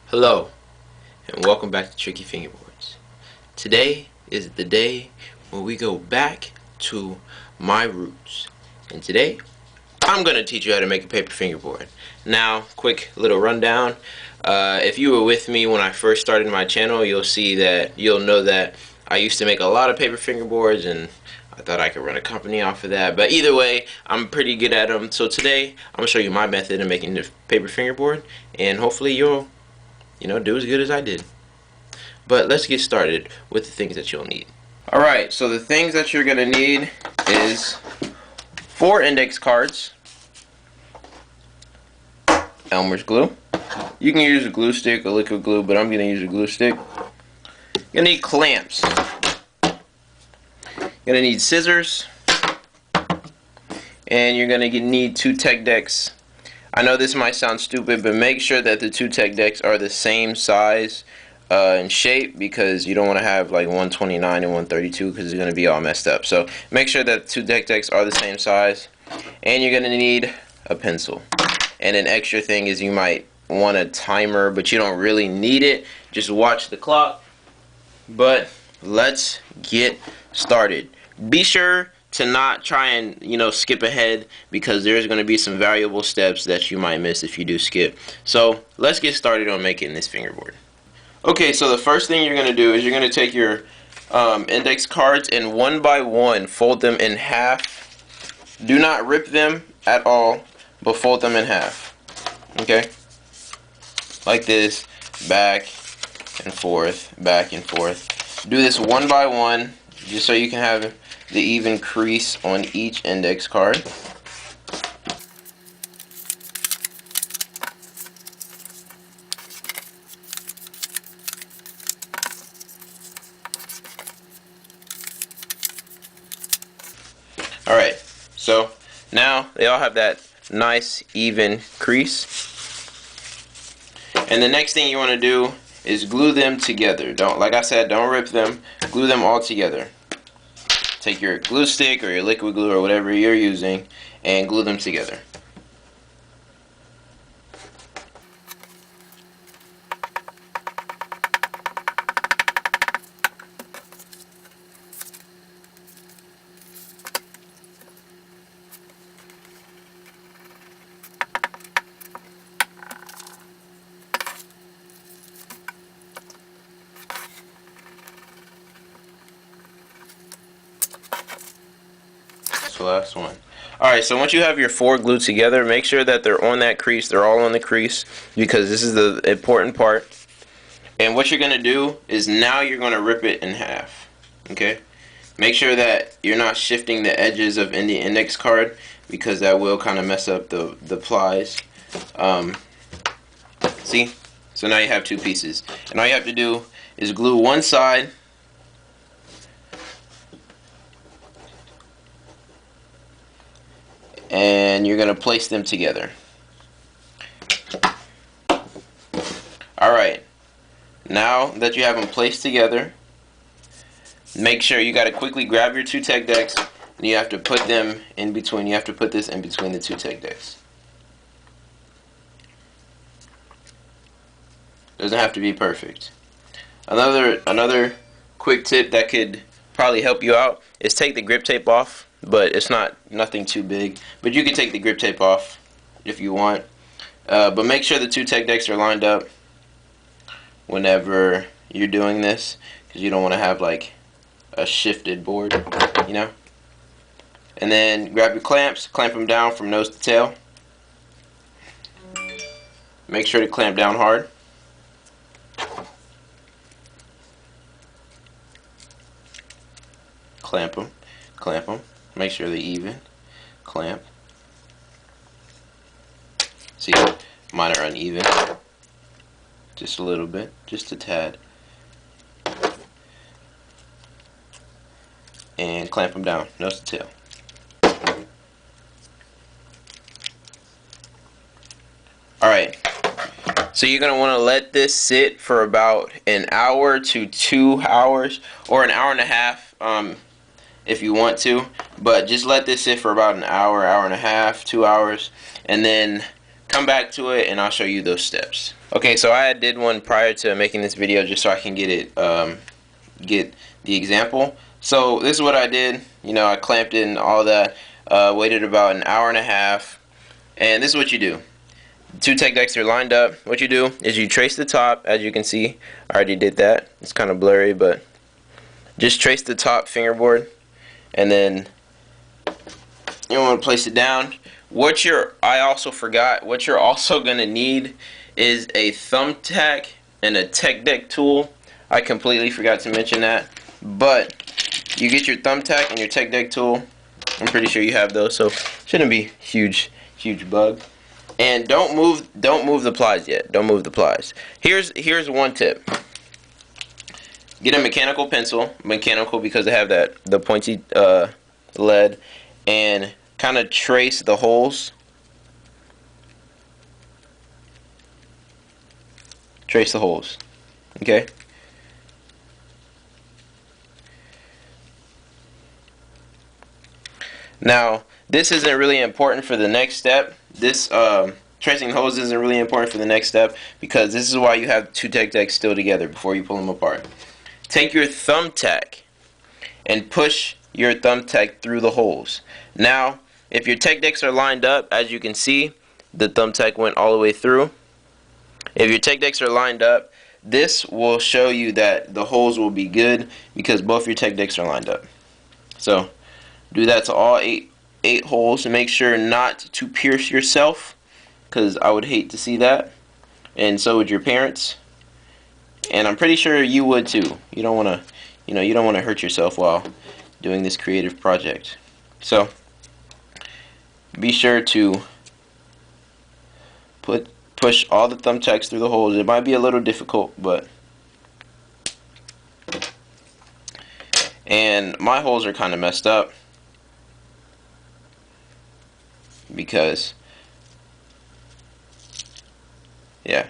Hello, and welcome back to Tricky Fingerboards. Today is the day when we go back to my roots. And today, I'm going to teach you how to make a paper fingerboard. Now, quick little rundown. If you were with me when I first started my channel, you'll know that I used to make a lot of paper fingerboards, and I thought I could run a company off of that. But either way, I'm pretty good at them. So today, I'm going to show you my method of making the paper fingerboard, and hopefully you'll do as good as I did. But let's get started with the things that you'll need. Alright, so the things that you're going to need is 4 index cards, Elmer's glue. You can use a glue stick or liquid glue, but I'm going to use a glue stick. You're going to need clamps. You're going to need scissors. And you're going to need 2 tech decks. I know this might sound stupid, but make sure that the 2 tech decks are the same size and shape, because you don't want to have like 129 and 132 because it's going to be all messed up. So make sure that 2 tech decks are the same size. And you're going to need a pencil. And an extra thing is you might want a timer, but you don't really need it. Just watch the clock. But let's get started. Be sure to not try and skip ahead, because there's going to be some valuable steps that you might miss if you do skip. So let's get started on making this fingerboard. Okay, so the first thing you're going to do is you're going to take your index cards and one by one fold them in half. Do not rip them at all, but fold them in half. Okay, like this, back and forth, back and forth. Do this one by one, just so you can have the even crease on each index card. Alright, so now they all have that nice even crease. And the next thing you want to do is glue them together. Like I said, don't rip them. Glue them all together. Take your glue stick or your liquid glue or whatever you're using and glue them together. The last one. Alright, so once you have your 4 glued together, make sure that they're on that crease. They're all on the crease, because this is the important part. And what you're going to do is now you're going to rip it in half. Okay? Make sure that you're not shifting the edges of any index card, because that will kind of mess up the plies. See? So now you have 2 pieces. And all you have to do is glue one side and you're going to place them together. Alright, now that you have them placed together, make sure you got to quickly grab your 2 tech decks, and you have to put them in between. You have to put this in between the 2 tech decks. Doesn't have to be perfect. Another quick tip that could probably help you out is take the grip tape off. But it's nothing too big. But you can take the grip tape off if you want. But make sure the 2 tech decks are lined up whenever you're doing this, because you don't want to have like a shifted board, And then grab your clamps, clamp them down from nose to tail. Make sure to clamp down hard. Clamp them, clamp them. Make sure they're even. Clamp. See, mine are uneven. Just a little bit, just a tad. And clamp them down, nose to tail. Alright, so you're going to want to let this sit for about an hour to 2 hours, or an hour and a half. If you want to, but just let this sit for about an hour, hour and a half, 2 hours, and then come back to it and I'll show you those steps. Okay, so I did one prior to making this video just so I can get it, get the example. So this is what I did. You know, I clamped it and all that. Waited about an hour and a half, and this is what you do. Two tech decks are lined up. What you do is you trace the top. As you can see, I already did that. It's kind of blurry, but just trace the top fingerboard, and then you want to place it down. I also forgot, what you're also going to need is a thumbtack and a tech deck tool. I completely forgot to mention that, but you get your thumbtack and your tech deck tool. I'm pretty sure you have those, so shouldn't be huge bug. And don't move the plies yet. Don't move the plies. Here's one tip. Get a mechanical pencil, mechanical because they have the pointy lead, and kind of trace the holes. Trace the holes. Okay? Now, this isn't really important for the next step. This tracing holes isn't really important for the next step because this is why you have two tech decks still together before you pull them apart. Take your thumbtack and push your thumbtack through the holes. Now, if your tech decks are lined up, as you can see, the thumbtack went all the way through. If your tech decks are lined up, this will show you that the holes will be good because both your tech decks are lined up. So do that to all eight holes, and make sure not to pierce yourself, because I would hate to see that, and so would your parents, and I'm pretty sure you would too. You don't want to, you don't want to hurt yourself while doing this creative project. So be sure to push all the thumbtacks through the holes. It might be a little difficult, and my holes are kind of messed up because, yeah,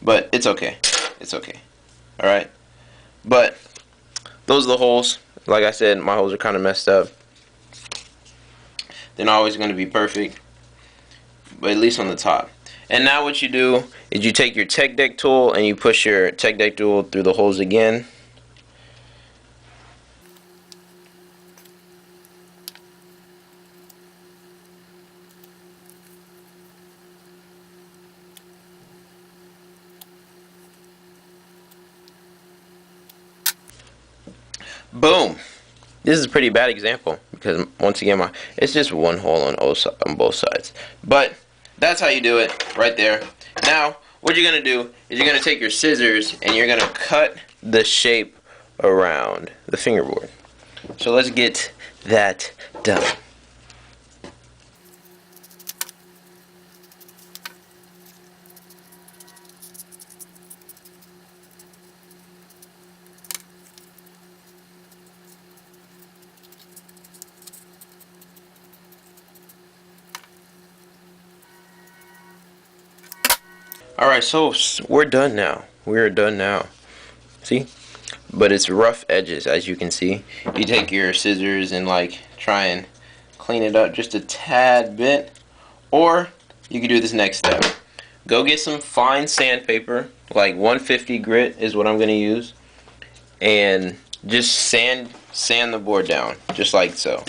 but it's okay. It's okay. Alright? But those are the holes. Like I said, my holes are kind of messed up. They're not always going to be perfect, but at least on the top. And now what you do is you take your tech deck tool and you push your tech deck tool through the holes again. Boom. This is a pretty bad example because once again it's just one hole on both sides. But that's how you do it right there. Now what you're gonna do is you're gonna take your scissors and you're gonna cut the shape around the fingerboard. So let's get that done. Alright, so we're done now. We're done now. See? But it's rough edges, as you can see. You take your scissors and try and clean it up just a tad bit. Or you can do this next step. Go get some fine sandpaper, like 150 grit is what I'm going to use. And just sand the board down, just like so.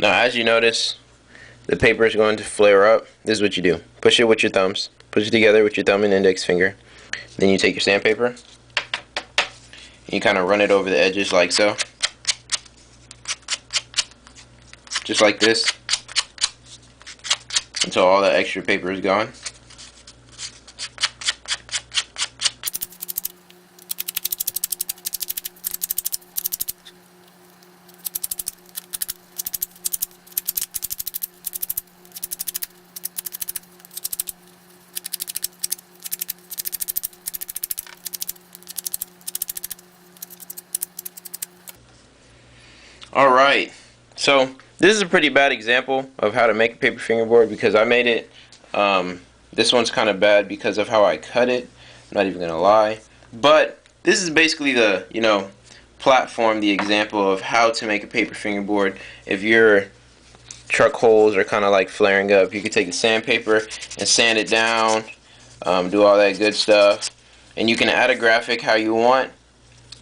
Now, as you notice, the paper is going to flare up. This is what you do. Push it with your thumbs. Push it together with your thumb and index finger. Then you take your sandpaper. And you kind of run it over the edges like so. Just like this. Until all that extra paper is gone. Alright, so this is a pretty bad example of how to make a paper fingerboard because I made it. This one's kind of bad because of how I cut it. I'm not even gonna lie. But this is basically the, you know, platform, the example of how to make a paper fingerboard. If your truck holes are kind of like flaring up, you could take the sandpaper and sand it down, do all that good stuff, and you can add a graphic how you want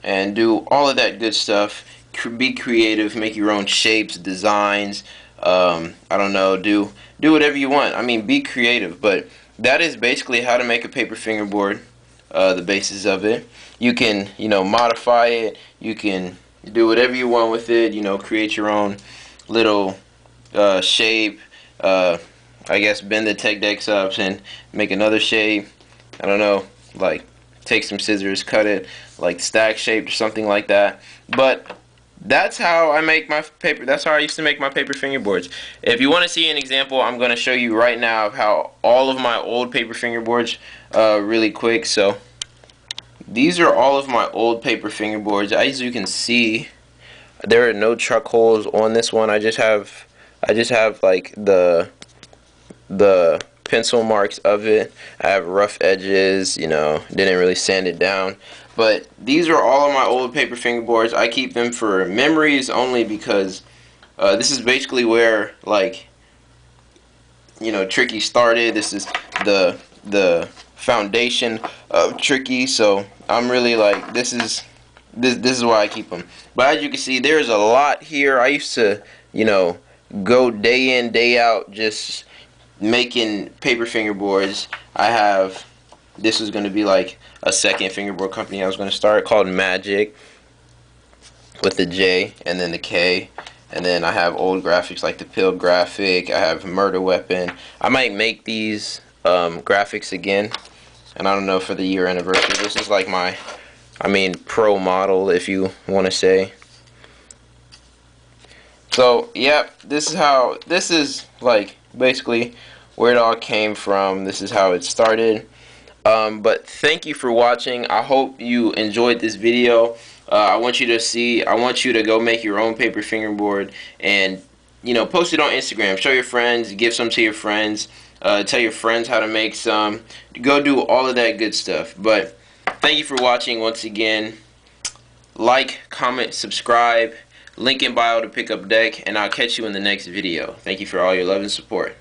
and do all of that good stuff. Be creative, make your own shapes, designs, I don't know, do whatever you want. I mean, be creative. But that is basically how to make a paper fingerboard, the basis of it. You can, you know, modify it, you can do whatever you want with it, you know, create your own little shape, I guess bend the tech decks up and make another shape. I don't know, like take some scissors, cut it like stack shaped or something like that. But that's how I make my paper. That's how I used to make my paper fingerboards. If you want to see an example, I'm going to show you right now of how all of my old paper fingerboards really quick. So these are all of my old paper fingerboards. As you can see, there are no truck holes on this one. I just have like the pencil marks of it. I have rough edges, you know, didn't really sand it down. But these are all of my old paper fingerboards. I keep them for memories only because this is basically where, like, you know, Tricky started. This is the foundation of Tricky. So I'm really like, this is why I keep them. But as you can see, there's a lot here. I used to, you know, go day in, day out just making paper fingerboards. I have, this is going to be like a second fingerboard company I was going to start called Magic with the J and then the K. And then I have old graphics like the Pill graphic. I have Murder Weapon. I might make these graphics again. And I don't know, for the year anniversary. This is like my, I mean, pro model, if you want to say. So, yep, this is like basically where it all came from. This is how it started. But thank you for watching. I hope you enjoyed this video. I want you to go make your own paper fingerboard and, you know, post it on Instagram. Show your friends, give some to your friends, tell your friends how to make some. Go do all of that good stuff. But thank you for watching once again. Like, comment, subscribe, link in bio to pick up deck, and I'll catch you in the next video. Thank you for all your love and support.